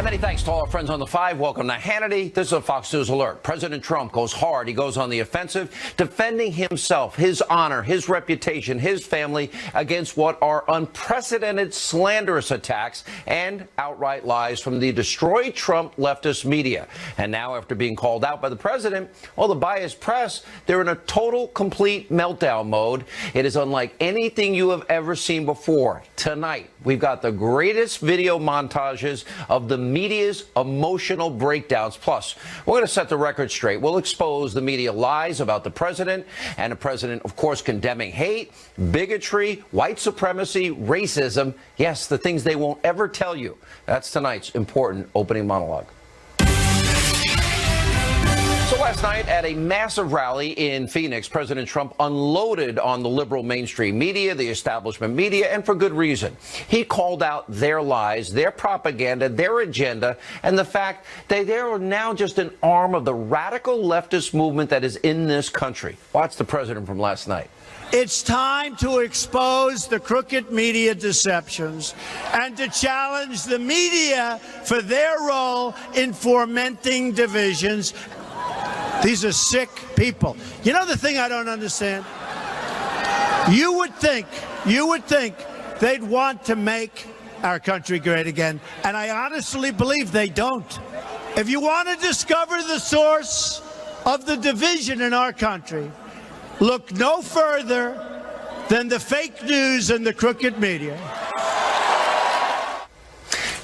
Many thanks to all our friends on the 5. Welcome to Hannity. This is a Fox News alert. President Trump goes hard. He goes on the offensive, defending himself, his honor, his reputation, his family against what are unprecedented slanderous attacks and outright lies from the destroyed Trump leftist media. And now, after being called out by the president, well, the biased press, they're in a total, complete meltdown mode. It is unlike anything you have ever seen before. Tonight, we've got the greatest video montages of the media's emotional breakdowns. Plus, we're going to set the record straight. We'll expose the media lies about the president, and the president, of course, condemning hate, bigotry, white supremacy, racism. Yes, the things they won't ever tell you. That's tonight's important opening monologue. So last night at a massive rally in Phoenix, President Trump unloaded on the liberal mainstream media, the establishment media, and for good reason. He called out their lies, their propaganda, their agenda, and the fact that they are now just an arm of the radical leftist movement that is in this country. Watch the president from last night. It's time to expose the crooked media deceptions and to challenge the media for their role in fomenting divisions. These are sick people. You know the thing I don't understand? You would think they'd want to make our country great again, and I honestly believe they don't. If you want to discover the source of the division in our country, look no further than the fake news and the crooked media.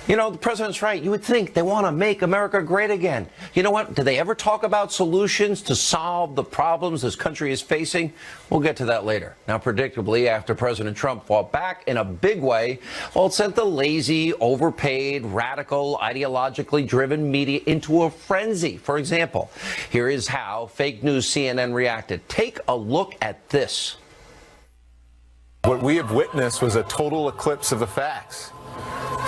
You know, the president's right. You would think they want to make America great again. You know what? Do they ever talk about solutions to solve the problems this country is facing? We'll get to that later. Now, predictably, after President Trump fought back in a big way, well, it sent the lazy, overpaid, radical, ideologically driven media into a frenzy. For example, here is how fake news CNN reacted. Take a look at this. What we have witnessed was a total eclipse of the facts.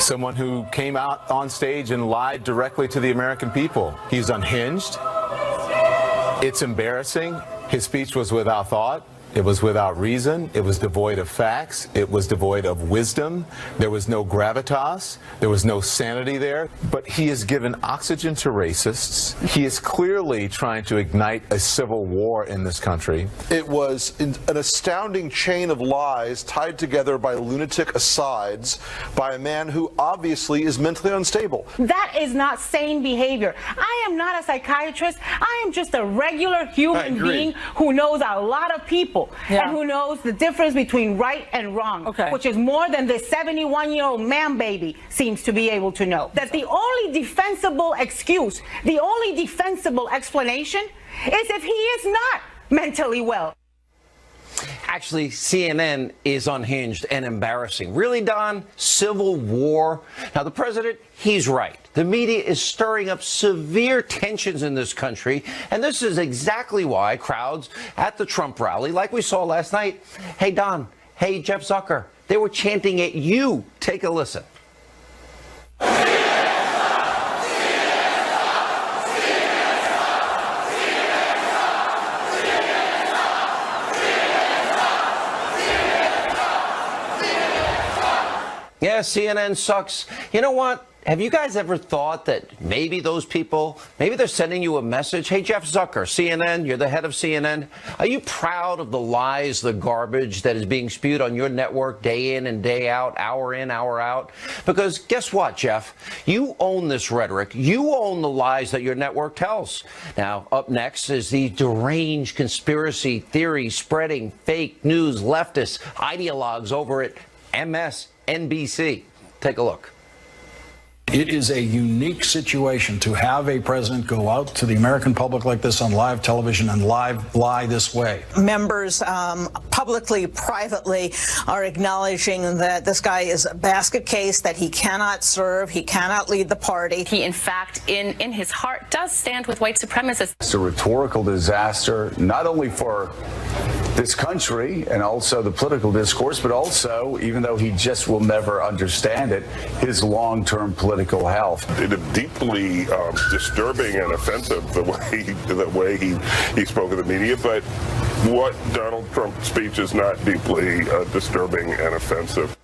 Someone who came out on stage and lied directly to the American people. He's unhinged. It's embarrassing. His speech was without thought. It was without reason. It was devoid of facts. It was devoid of wisdom. There was no gravitas. There was no sanity there. But he has given oxygen to racists. He is clearly trying to ignite a civil war in this country. It was an astounding chain of lies tied together by lunatic asides by a man who obviously is mentally unstable. That is not sane behavior. I am not a psychiatrist. I am just a regular human being who knows a lot of people. And who knows the difference between right and wrong, which is more than the 71-year-old man baby seems to be able to know. That the only defensible excuse, the only defensible explanation is if he is not mentally well. Actually, CNN is unhinged and embarrassing. Really, Don? Civil war? Now, the president, he's right. The media is stirring up severe tensions in this country, and this is exactly why crowds at the Trump rally, like we saw last night, hey, Don, hey, Jeff Zucker, they were chanting at you. Take a listen. Yeah, CNN sucks. You know what? Have you guys ever thought that maybe those people, maybe they're sending you a message? Hey, Jeff Zucker, CNN, you're the head of CNN. Are you proud of the lies, the garbage that is being spewed on your network day in and day out, hour in, hour out? Because guess what, Jeff? You own this rhetoric. You own the lies that your network tells. Now, up next is the deranged conspiracy theory spreading fake news leftists, ideologues over at MSNBC. Take a look. It is a unique situation to have a president go out to the American public like this on live television and lie this way. Members publicly, privately are acknowledging that this guy is a basket case, that he cannot serve, he cannot lead the party. He, in fact, in his heart, does stand with white supremacists. It's a rhetorical disaster, not only for this country and also the political discourse, but also, even though he just will never understand it, his long-term political health. It is deeply disturbing and offensive the way he spoke of the media, but what Donald Trump's speech is not deeply disturbing and offensive.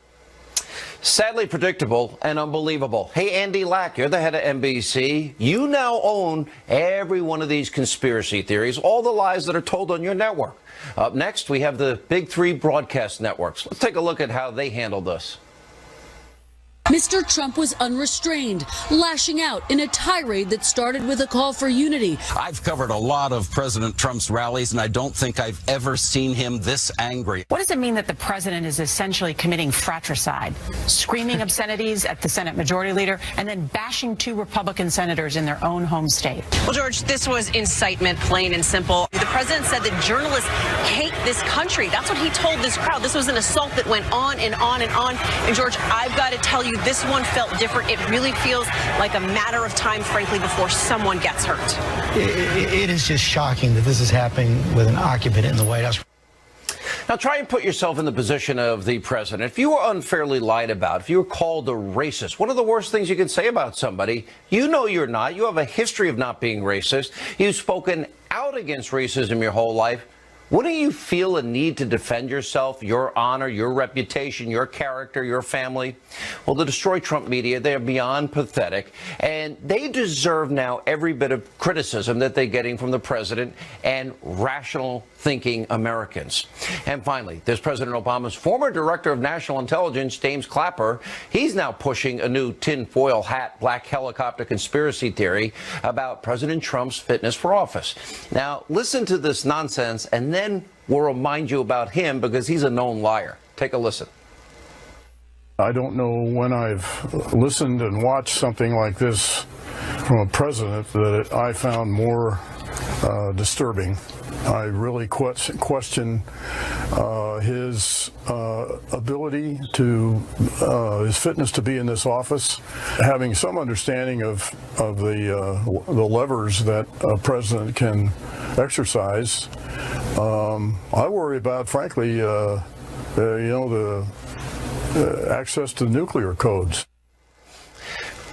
Sadly predictable and unbelievable. Hey, Andy Lack, you're the head of NBC. You now own every one of these conspiracy theories, all the lies that are told on your network. Up next, we have the big three broadcast networks. Let's take a look at how they handled this. Mr. Trump was unrestrained, lashing out in a tirade that started with a call for unity. I've covered a lot of President Trump's rallies, and I don't think I've ever seen him this angry. What does it mean that the president is essentially committing fratricide, screaming obscenities at the Senate Majority Leader, and then bashing two Republican senators in their own home state? Well, George, this was incitement, plain and simple. The president said that journalists hate this country. That's what he told this crowd. This was an assault that went on and on and on. And, George, I've got to tell you, this one felt different. It really feels like a matter of time, frankly, before someone gets hurt. It is just shocking that this is happening with an occupant in the White House. Now, try and put yourself in the position of the president. If you were unfairly lied about, if you were called a racist, one of the worst things you can say about somebody, you know you're not. You have a history of not being racist. You've spoken out against racism your whole life. Wouldn't you feel a need to defend yourself, your honor, your reputation, your character, your family? Well, the Destroy Trump media, they're beyond pathetic, and they deserve now every bit of criticism that they're getting from the president and rational thinking Americans. And finally, there's President Obama's former director of national intelligence, James Clapper. He's now pushing a new tinfoil hat, black helicopter conspiracy theory about President Trump's fitness for office. Now, listen to this nonsense, and then we'll remind you about him because he's a known liar. Take a listen. I don't know when I've listened and watched something like this from a president that I found more disturbing. I really question his ability to, his fitness to be in this office. Having some understanding of the levers that a president can exercise, I worry about, frankly, the access to nuclear codes.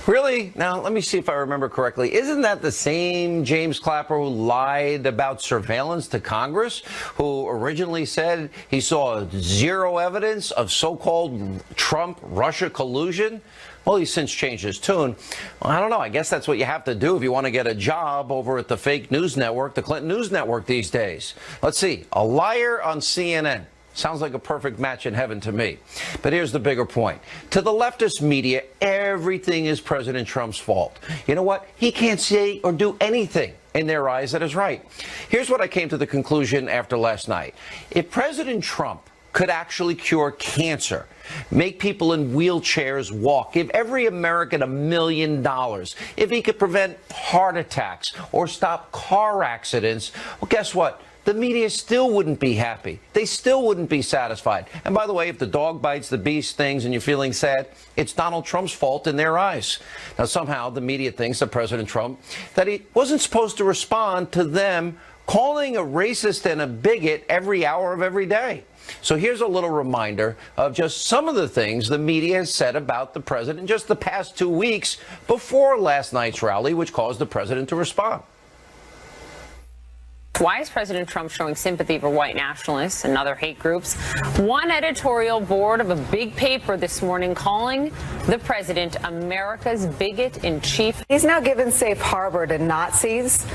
Really? Now, let me see if I remember correctly. Isn't that the same James Clapper who lied about surveillance to Congress, who originally said he saw zero evidence of so-called Trump-Russia collusion? Well, he's since changed his tune. Well, I don't know. I guess that's what you have to do if you want to get a job over at the fake news network, the Clinton News Network these days. Let's see. A liar on CNN. Sounds like a perfect match in heaven to me. But here's the bigger point. To the leftist media, everything is President Trump's fault. You know what? He can't say or do anything in their eyes that is right. Here's what I came to the conclusion after last night. If President Trump could actually cure cancer, make people in wheelchairs walk, give every American $1 million, if he could prevent heart attacks or stop car accidents, well, guess what? The media still wouldn't be happy. They still wouldn't be satisfied. And by the way, if the dog bites, the bee stings, and you're feeling sad, it's Donald Trump's fault in their eyes. Now, somehow the media thinks that President Trump, that he wasn't supposed to respond to them calling a racist and a bigot every hour of every day. So here's a little reminder of just some of the things the media has said about the president in just the past 2 weeks before last night's rally, which caused the president to respond. Why is President Trump showing sympathy for white nationalists and other hate groups? One editorial board of a big paper this morning calling the president America's bigot-in-chief. He's now given safe harbor to Nazis,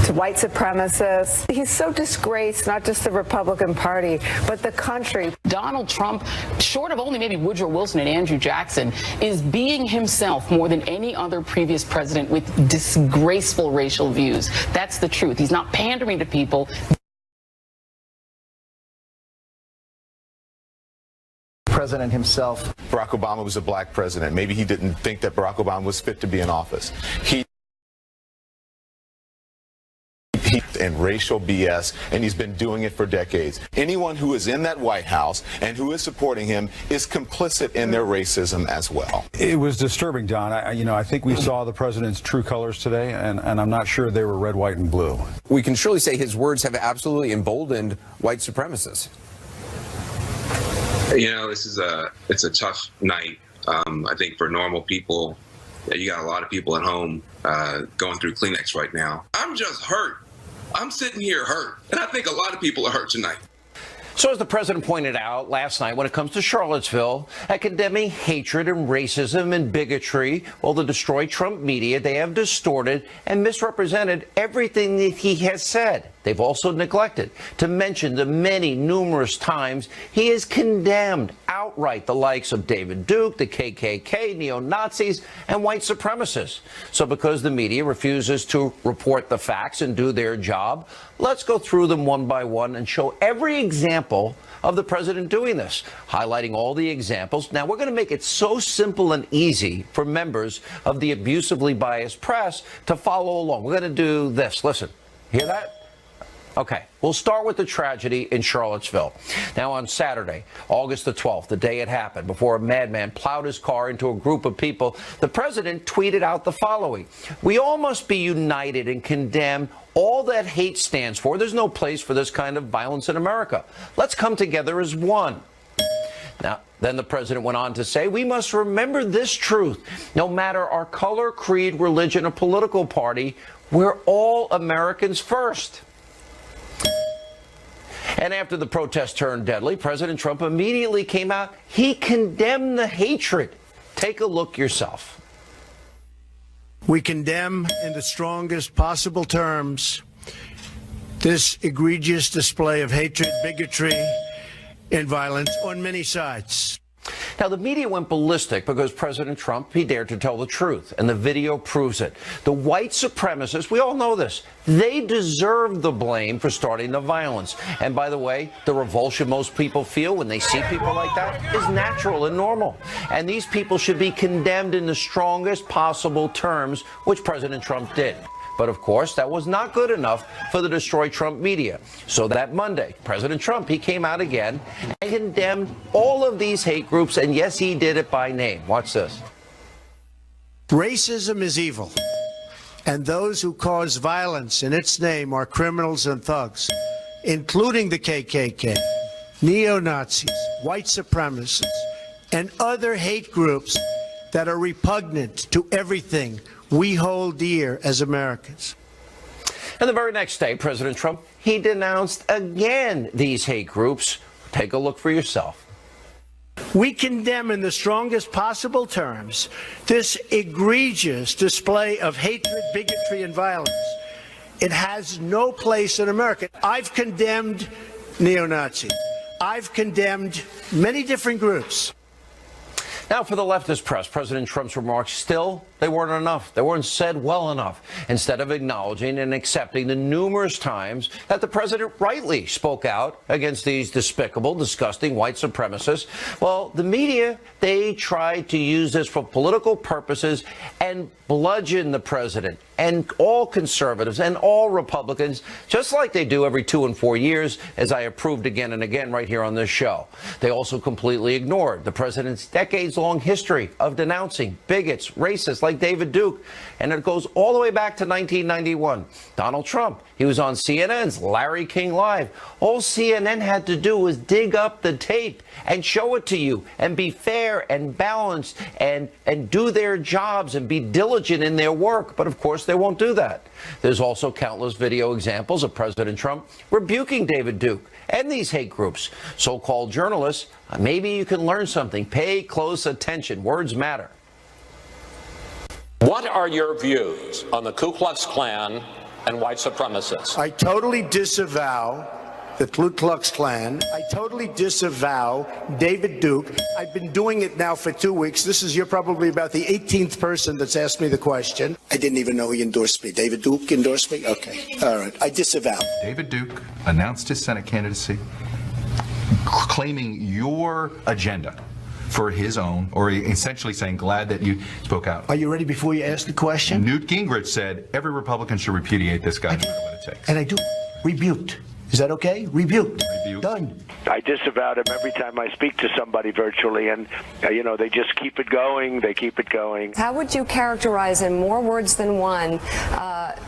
to white supremacists. He's so disgraced, not just the Republican Party, but the country. Donald Trump, short of only maybe Woodrow Wilson and Andrew Jackson, is being himself more than any other previous president with disgraceful racial views. That's the truth. He's not pandering to people. President himself. Barack Obama was a black president. Maybe he didn't think that Barack Obama was fit to be in office. He and racial BS, and he's been doing it for decades. Anyone who is in that White House and who is supporting him is complicit in their racism as well. It was disturbing, Don. I think we saw the president's true colors today, and I'm not sure they were red, white, and blue. We can surely say his words have absolutely emboldened white supremacists. You know, it's a tough night. I think for normal people, you got a lot of people at home going through Kleenex right now. I'm just hurt. I'm sitting here hurt, and I think a lot of people are hurt tonight. So as the president pointed out last night when it comes to Charlottesville, at condemning hatred and racism and bigotry, well, the Destroy Trump media, they have distorted and misrepresented everything that he has said. They've also neglected to mention the many numerous times he has condemned outright the likes of David Duke, the KKK, neo-Nazis, and white supremacists. So because the media refuses to report the facts and do their job, let's go through them one by one and show every example of the president doing this, highlighting all the examples. Now, we're going to make it so simple and easy for members of the abusively biased press to follow along. We're going to do this. Listen, hear that? Okay, we'll start with the tragedy in Charlottesville. Now, on Saturday, August the 12th, the day it happened, before a madman plowed his car into a group of people, the president tweeted out the following: "We all must be united and condemn all that hate stands for. There's no place for this kind of violence in America. Let's come together as one." Now, then the president went on to say, "We must remember this truth. No matter our color, creed, religion, or political party, we're all Americans first." And after the protest turned deadly, President Trump immediately came out. He condemned the hatred. Take a look yourself. We condemn in the strongest possible terms this egregious display of hatred, bigotry, and violence on many sides. Now, the media went ballistic because President Trump, he dared to tell the truth, and the video proves it. The white supremacists, we all know this, they deserve the blame for starting the violence. And by the way, the revulsion most people feel when they see people like that is natural and normal. And these people should be condemned in the strongest possible terms, which President Trump did. But of course, that was not good enough for the Destroy Trump media. So that Monday, President Trump, he came out again and condemned all of these hate groups. And yes, he did it by name. Watch this. Racism is evil, and those who cause violence in its name are criminals and thugs, including the KKK, neo-Nazis, white supremacists, and other hate groups that are repugnant to everything we hold dear as Americans. And the very next day, President Trump, he denounced again these hate groups. Take a look for yourself. We condemn in the strongest possible terms this egregious display of hatred, bigotry, and violence. It has no place in America. I've condemned neo-Nazis. I've condemned many different groups. Now, for the leftist press, President Trump's remarks still, they weren't enough. They weren't said well enough. Instead of acknowledging and accepting the numerous times that the president rightly spoke out against these despicable, disgusting white supremacists, well, the media, they tried to use this for political purposes and bludgeon the president and all conservatives and all Republicans, just like they do every 2 and 4 years, as I have proved again and again right here on this show. They also completely ignored the president's decades-long history of denouncing bigots, racists like David Duke, and it goes all the way back to 1991. Donald Trump, he was on CNN's Larry King Live. All CNN had to do was dig up the tape and show it to you and be fair and balanced and do their jobs and be diligent in their work. But of course, they won't do that. There's also countless video examples of President Trump rebuking David Duke and these hate groups. So-called journalists, maybe you can learn something. Pay close attention. Words matter. What are your views on the Ku Klux Klan and white supremacists? I totally disavow the Ku Klux Klan. I totally disavow David Duke. I've been doing it now for 2 weeks. You're probably about the 18th person that's asked me the question. I didn't even know he endorsed me. David Duke endorsed me? Okay. All right. I disavow. David Duke announced his Senate candidacy, claiming your agenda for his own, or essentially saying, glad that you spoke out. Are you ready before you ask the question? Newt Gingrich said every Republican should repudiate this guy, no matter what it takes. And I do. Rebuked. Is that okay? Rebuked. Done. I disavowed him every time I speak to somebody virtually, and, they just keep it going. They keep it going. How would you characterize in more words than one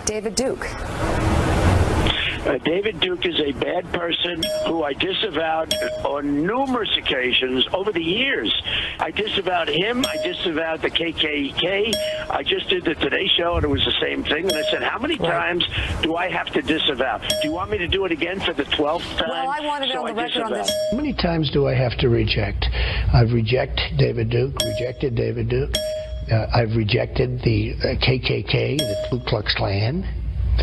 David Duke? David Duke is a bad person who I disavowed on numerous occasions over the years. I disavowed him. I disavowed the KKK. I just did the Today Show, and it was the same thing. And I said, how many times do I have to disavow? Do you want me to do it again for the 12th time? Well, I want to get on the record on this. How many times do I have to reject? I've rejected David Duke, I've rejected the KKK, the Ku Klux Klan.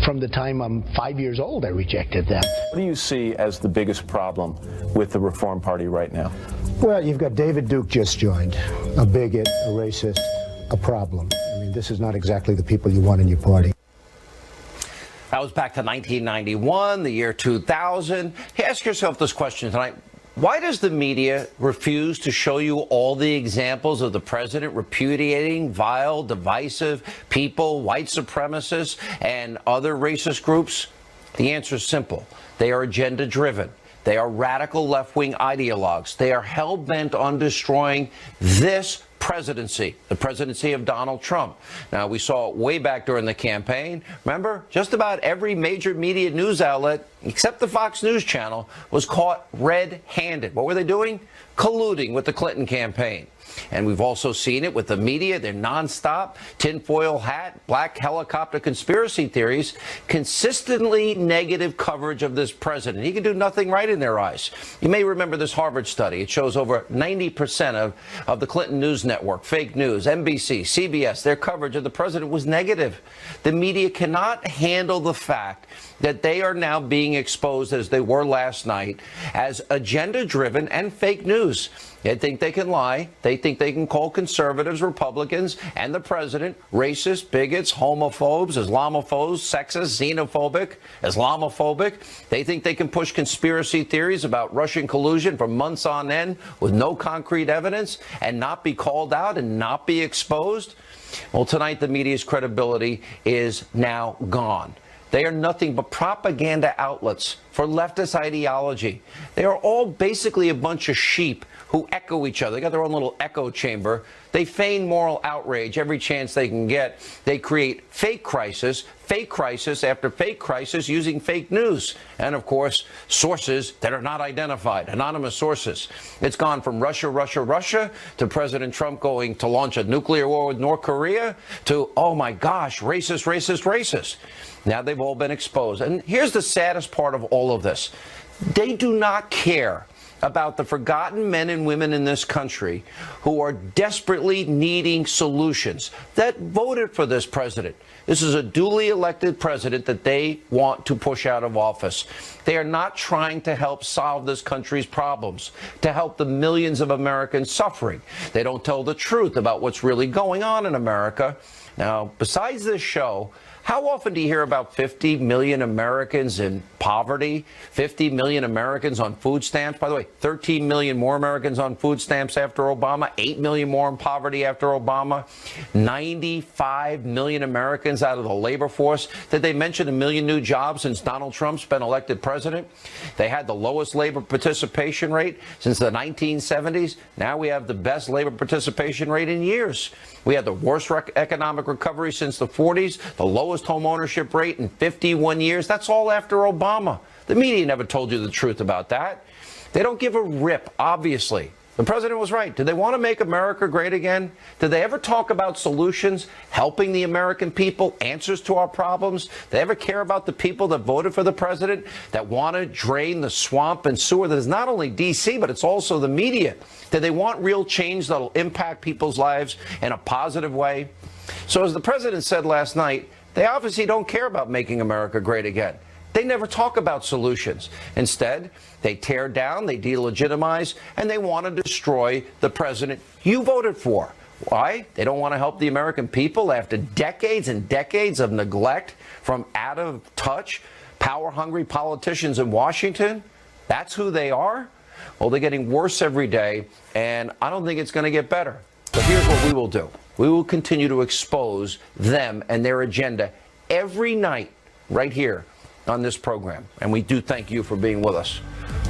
From the time I'm 5 years old, I rejected them. What do you see as the biggest problem with the Reform Party right now? Well, you've got David Duke just joined, a bigot, a racist, a problem. I mean, this is not exactly the people you want in your party. That was back to 1991, the year 2000. Ask yourself this question tonight. Why does the media refuse to show you all the examples of the president repudiating vile, divisive people, white supremacists, and other racist groups? The answer is simple. They are agenda-driven. They are radical left-wing ideologues. They are hell-bent on destroying this presidency, the presidency of Donald Trump. Now, we saw it way back during the campaign. Remember, just about every major media news outlet, except the Fox News Channel, was caught red-handed. What were they doing? Colluding with the Clinton campaign. And we've also seen it with the media. They're nonstop, tinfoil hat, black helicopter conspiracy theories, consistently negative coverage of this president. He can do nothing right in their eyes. You may remember this Harvard study. It shows over 90% of the Clinton News Network, fake news, NBC, CBS, their coverage of the president was negative. The media cannot handle the fact that they are now being exposed, as they were last night, as agenda-driven and fake news. They think they can lie. They think they can call conservatives, Republicans, and the president racist, bigots, homophobes, Islamophobes, sexist, xenophobic, Islamophobic. They think they can push conspiracy theories about Russian collusion for months on end with no concrete evidence and not be called out and not be exposed. Well, tonight the media's credibility is now gone. They are nothing but propaganda outlets for leftist ideology. They are all basically a bunch of sheep who echo each other. They got their own little echo chamber. They feign moral outrage every chance they can get. They create fake crisis after fake crisis using fake news. And, of course, sources that are not identified, anonymous sources. It's gone from Russia to President Trump going to launch a nuclear war with North Korea to, oh, my gosh, racist. Now they've all been exposed. And here's the saddest part of all of this. They do not care about the forgotten men and women in this country who are desperately needing solutions, that voted for this president. This is a duly elected president that they want to push out of office. They are not trying to help solve this country's problems, to help the millions of Americans suffering. They don't tell the truth about what's really going on in America. Now, besides this show, how often do you hear about 50 million Americans in poverty, 50 million Americans on food stamps? By the way, 13 million more Americans on food stamps after Obama, 8 million more in poverty after Obama, 95 million Americans out of the labor force. Did they mention 1 million new jobs since Donald Trump's been elected president? They had the lowest labor participation rate since the 1970s. Now we have the best labor participation rate in years. We had the worst economic recovery since the 40s, the lowest home ownership rate in 51 years. That's all after Obama. The media never told you the truth about that. They don't give a rip, obviously. The president was right. Did they want to make America great again? Did they ever talk about solutions, helping the American people, answers to our problems? Did they ever care about the people that voted for the president, that want to drain the swamp and sewer that is not only D.C., but it's also the media? Did they want real change that will impact people's lives in a positive way? So as the president said last night, they obviously don't care about making America great again. They never talk about solutions. Instead, they tear down, they delegitimize, and they want to destroy the president you voted for. Why? They don't want to help the American people after decades and decades of neglect from out-of-touch, power-hungry politicians in Washington? That's who they are? Well, they're getting worse every day, and I don't think it's going to get better. But here's what we will do. We will continue to expose them and their agenda every night right here on this program. And we do thank you for being with us.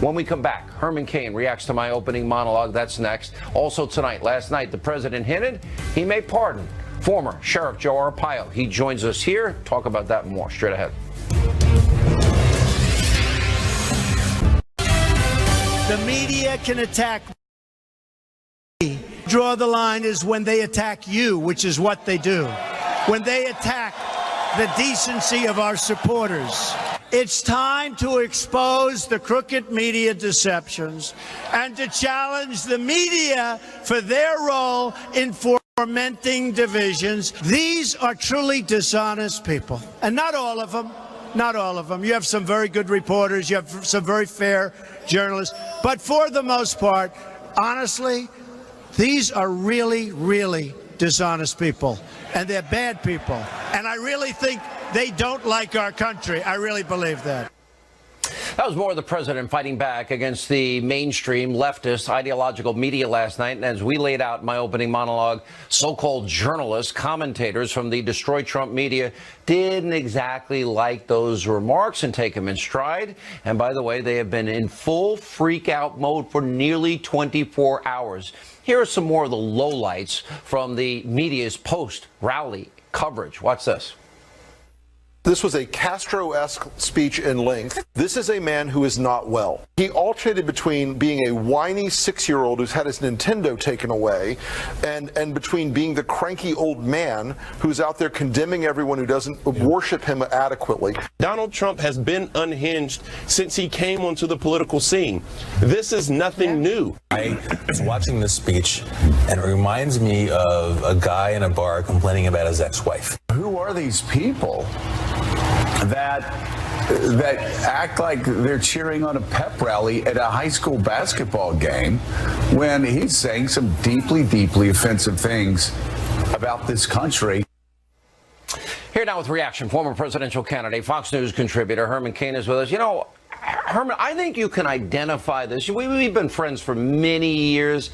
When we come back, Herman Cain reacts to my opening monologue. That's next. Also tonight, last night, the president hinted he may pardon former Sheriff Joe Arpaio. He joins us here. Talk about that and more straight ahead. The media can attack me. Draw the line is when they attack you, which is what they do. When they attack the decency of our supporters. It's time to expose the crooked media deceptions and to challenge the media for their role in fomenting divisions. These are truly dishonest people. And not all of them. Not all of them. You have some very good reporters. You have some very fair journalists. But for the most part, honestly, these are really, really dishonest people. And they're bad people. And I really think they don't like our country. I really believe that. That was more of the president fighting back against the mainstream leftist ideological media last night. And as we laid out in my opening monologue, so-called journalists, commentators from the Destroy Trump media didn't exactly like those remarks and take them in stride. And by the way, they have been in full freak-out mode for nearly 24 hours. Here are some more of the lowlights from the media's post-rally coverage. Watch this. This was a Castro-esque speech in length. This is a man who is not well. He alternated between being a whiny 6-year-old who's had his Nintendo taken away and between being the cranky old man who's out there condemning everyone who doesn't worship him adequately. Donald Trump has been unhinged since he came onto the political scene. This is nothing new. I was watching this speech, and it reminds me of a guy in a bar complaining about his ex-wife. Who are these people that act like they're cheering on a pep rally at a high school basketball game when he's saying some deeply, deeply offensive things about this country? Here now with reaction, former presidential candidate, Fox News contributor Herman Cain is with us. You know, Herman, I think you can identify this. We've been friends for many years.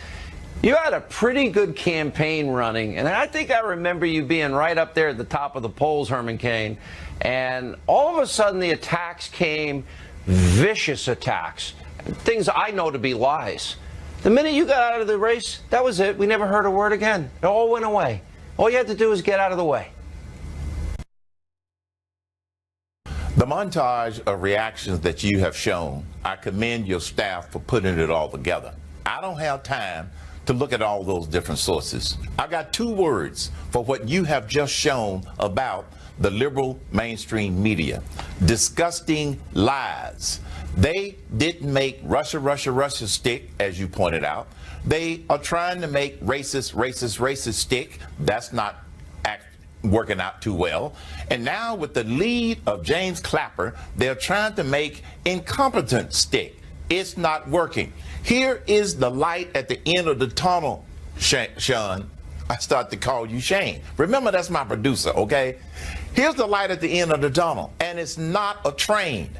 You had a pretty good campaign running, and I think I remember you being right up there at the top of the polls, Herman Cain. And all of a sudden, the attacks came, vicious attacks, things I know to be lies. The minute you got out of the race, that was it. We never heard a word again. It all went away. All you had to do was get out of the way. The montage of reactions that you have shown, I commend your staff for putting it all together. I don't have time to look at all those different sources. I got 2 words for what you have just shown about the liberal mainstream media. Disgusting lies. They didn't make Russia stick, as you pointed out. They are trying to make racist stick. That's not working out too well. And now with the lead of James Clapper, they're trying to make incompetent stick. It's not working. Here is the light at the end of the tunnel, Sean. I start to call you Shane. Remember, that's my producer, okay? Here's the light at the end of the tunnel, and it's not a train.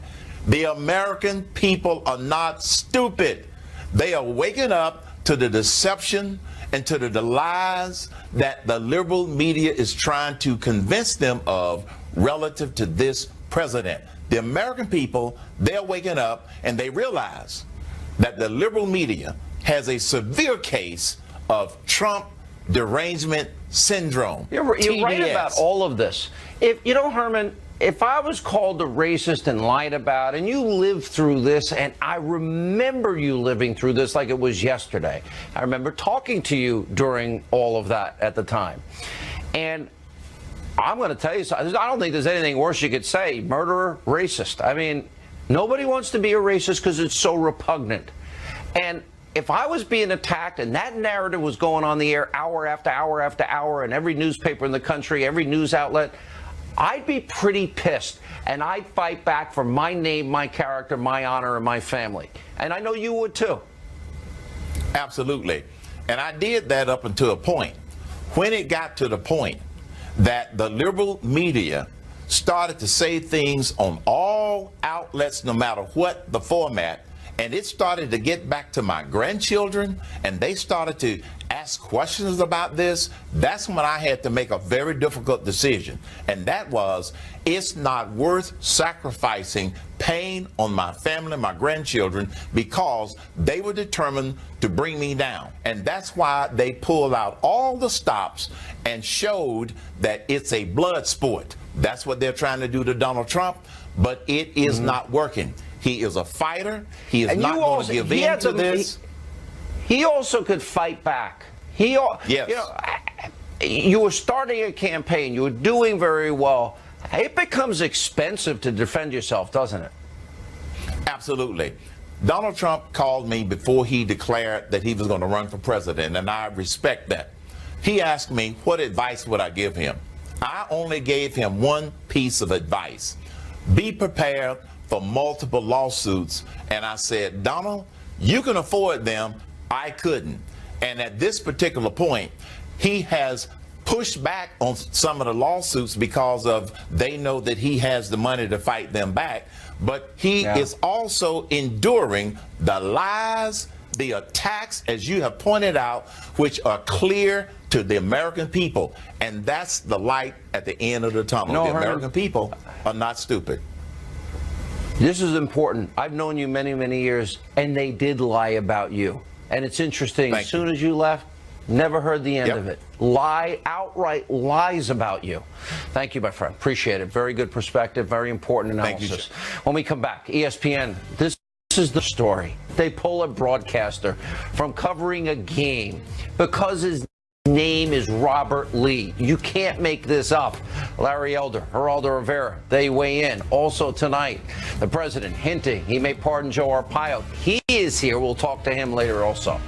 The American people are not stupid. They are waking up to the deception and to the lies that the liberal media is trying to convince them of relative to this president. The American people, they're waking up and they realize that the liberal media has a severe case of Trump derangement syndrome. You're right about all of this. Herman, if I was called a racist and lied about, and you lived through this, and I remember you living through this like it was yesterday. I remember talking to you during all of that at the time. And I'm going to tell you something. I don't think there's anything worse you could say. Murderer, racist. I mean, nobody wants to be a racist because it's so repugnant. And if I was being attacked and that narrative was going on the air hour after hour after hour in every newspaper in the country, every news outlet, I'd be pretty pissed. And I'd fight back for my name, my character, my honor, and my family. And I know you would too. Absolutely. And I did that up until a point. When it got to the point that the liberal media started to say things on all outlets, no matter what the format, and it started to get back to my grandchildren, and they started to ask questions about this, that's when I had to make a very difficult decision. And that was, it's not worth sacrificing pain on my family, my grandchildren, because they were determined to bring me down. And that's why they pulled out all the stops and showed that it's a blood sport. That's what they're trying to do to Donald Trump, but it is not working. He is a fighter. He is And not you going also- to give he in had to the- this. He also could fight back. Yes. You know, you were starting a campaign. You were doing very well. It becomes expensive to defend yourself, doesn't it? Absolutely. Donald Trump called me before he declared that he was going to run for president, and I respect that. He asked me, what advice would I give him? I only gave him one piece of advice. Be prepared for multiple lawsuits. And I said, Donald, you can afford them. I couldn't. And at this particular point, he has pushed back on some of the lawsuits because of they know that he has the money to fight them back. But he is also enduring the lies, the attacks, as you have pointed out, which are clear to the American people. And that's the light at the end of the tunnel. No, the Herman, American people are not stupid. This is important. I've known you many, many years, and they did lie about you. And it's interesting, as soon as you left, never heard the end of it. Outright lies about you. Thank you, my friend. Appreciate it. Very good perspective, very important analysis. When we come back, ESPN, this is the story. They pull a broadcaster from covering a game because his name is Robert Lee. You can't make this up. Larry Elder, Geraldo Rivera, they weigh in. Also tonight, the president hinting he may pardon Joe Arpaio. He is here. We'll talk to him later also.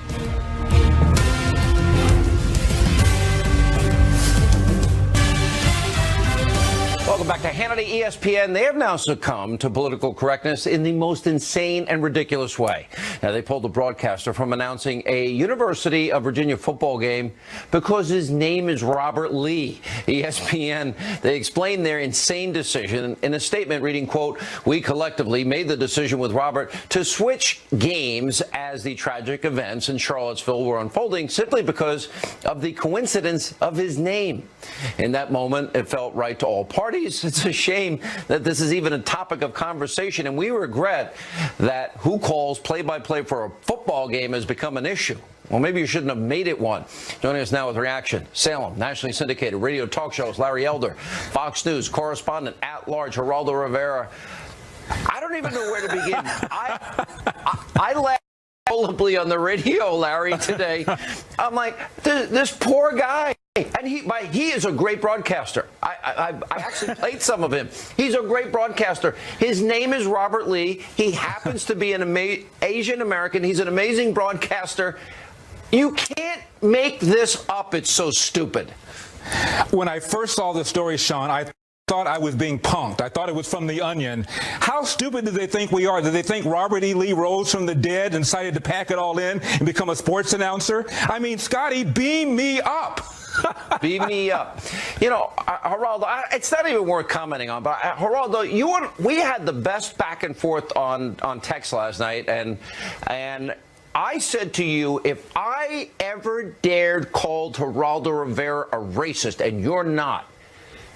Welcome back to Hannity ESPN. They have now succumbed to political correctness in the most insane and ridiculous way. Now, they pulled the broadcaster from announcing a University of Virginia football game because his name is Robert Lee. ESPN, they explained their insane decision in a statement reading, quote, "We collectively made the decision with Robert to switch games as the tragic events in Charlottesville were unfolding simply because of the coincidence of his name. In that moment, it felt right to all parties. It's a shame that this is even a topic of conversation, and we regret that who calls play-by-play for a football game has become an issue. Well, maybe you shouldn't have made it one." Joining us now with reaction, Salem, nationally syndicated radio talk shows, Larry Elder, Fox News correspondent at large, Geraldo Rivera. I don't even know where to begin. I laughed audibly on the radio, Larry, today. I'm like, this poor guy. And he is a great broadcaster. I actually played some of him. He's a great broadcaster. His name is Robert Lee. He happens to be an Asian American. He's an amazing broadcaster. You can't make this up. It's so stupid. When I first saw the story, Sean, I thought I was being punked. I thought it was from The Onion. How stupid do they think we are? Do they think Robert E. Lee rose from the dead and decided to pack it all in and become a sports announcer? I mean, Scotty, beam me up. Beam me up. You know, Geraldo, it's not even worth commenting on, but Geraldo, we had the best back and forth on text last night, and I said to you, if I ever dared call Geraldo Rivera a racist, and you're not,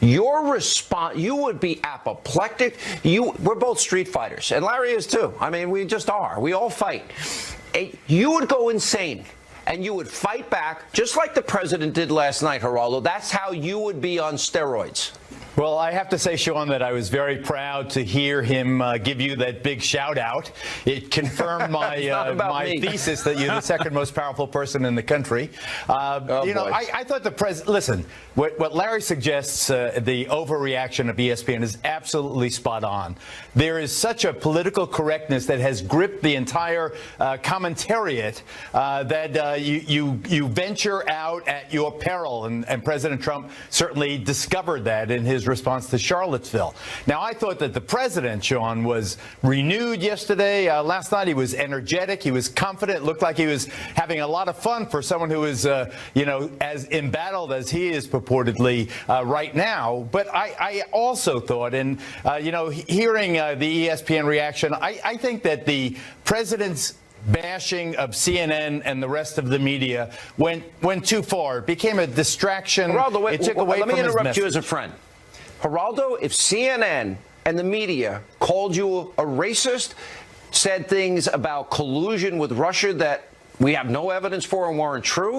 your response, you would be apoplectic. We're both street fighters, and Larry is too. I mean, we just are. We all fight. You would go insane. And you would fight back, just like the president did last night, Geraldo. That's how you would be on steroids. Well, I have to say, Sean, that I was very proud to hear him give you that big shout out. It confirmed my thesis that you're the second most powerful person in the country. I thought the president, listen, what Larry suggests, the overreaction of ESPN is absolutely spot on. There is such a political correctness that has gripped the entire commentariat that you venture out at your peril, and President Trump certainly discovered that in his response to Charlottesville. Now, I thought that the president, Sean, was renewed yesterday. Last night he was energetic. He was confident. Looked like he was having a lot of fun for someone who is, as embattled as he is purportedly right now. But I also thought, and, hearing the ESPN reaction, I think that the president's bashing of CNN and the rest of the media went too far. It became a distraction. Geraldo, it took away let me from his interrupt message. you as a friend. Geraldo, if CNN and the media called you a racist, said things about collusion with Russia that we have no evidence for and weren't true,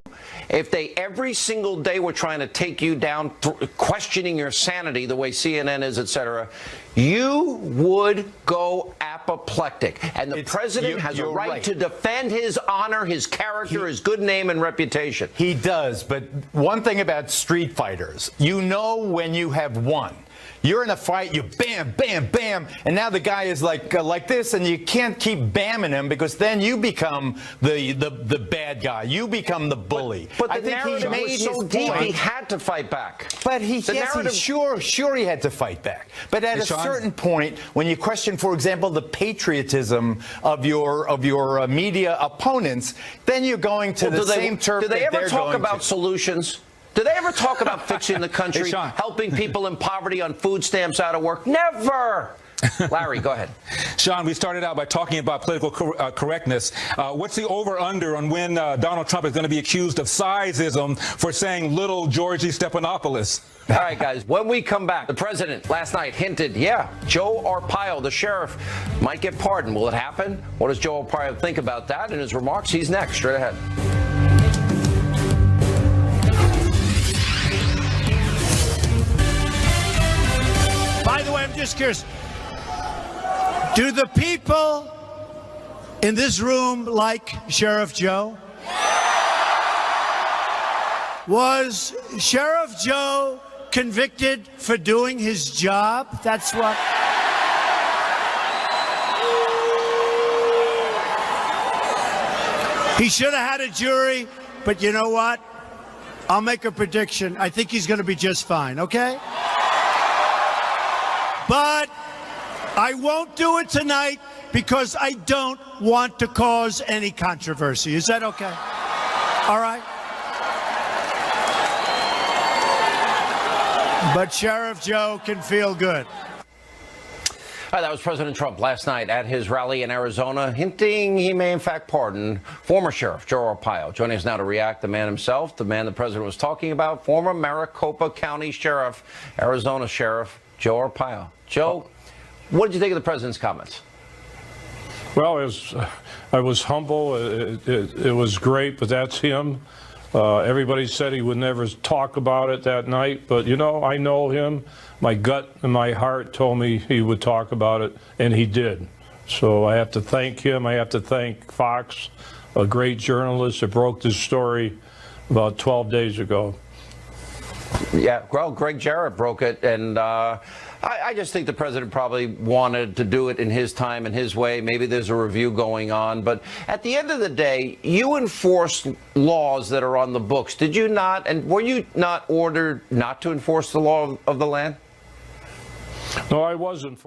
if they every single day were trying to take you down, questioning your sanity the way CNN is, etc., you would go apoplectic. And the president has a right to defend his honor, his character, his good name and reputation. He does, but one thing about street fighters, you know when you have won. You're in a fight, you bam, bam, bam, and now the guy is like this, and you can't keep bamming him because then you become the bad guy. You become the bully. But I the think narrative he made was so his deep, point. he had to fight back. But sure he had to fight back. But at a certain point, when you question, for example, the patriotism of your media opponents, then you're going to the same turf Do they that ever they're talk going about to. solutions? Do they ever talk about fixing the country, helping people in poverty on food stamps out of work? Never. Larry, go ahead. Sean, we started out by talking about political correctness. What's the over-under on when Donald Trump is going to be accused of sizeism for saying little Georgie Stephanopoulos? All right, guys, when we come back, the president last night hinted, Joe Arpaio, the sheriff, might get pardoned. Will it happen? What does Joe Arpaio think about that in his remarks? He's next. Straight ahead. By the way, I'm just curious. Do the people in this room like Sheriff Joe? Was Sheriff Joe convicted for doing his job? That's what. He should have had a jury, but you know what? I'll make a prediction. I think he's going to be just fine, okay? But I won't do it tonight because I don't want to cause any controversy. Is that okay? All right? But Sheriff Joe can feel good. All right, that was President Trump last night at his rally in Arizona, hinting he may in fact pardon former Sheriff Joe Arpaio. Joining us now to react, the man himself, the man the president was talking about, former Maricopa County Sheriff, Arizona Sheriff Joe Arpaio. Joe, what did you think of the president's comments? Well, I was humble. It was great, but that's him. Everybody said he would never talk about it that night, but, you know, I know him. My gut and my heart told me he would talk about it, and he did. So I have to thank him. I have to thank Fox, a great journalist that broke this story about 12 days ago. Yeah, well, Greg Jarrett broke it, and I just think the president probably wanted to do it in his time and his way. Maybe there's a review going on, but at the end of the day, you enforce laws that are on the books. Did you not? And were you not ordered not to enforce the law of the land? No, I wasn't.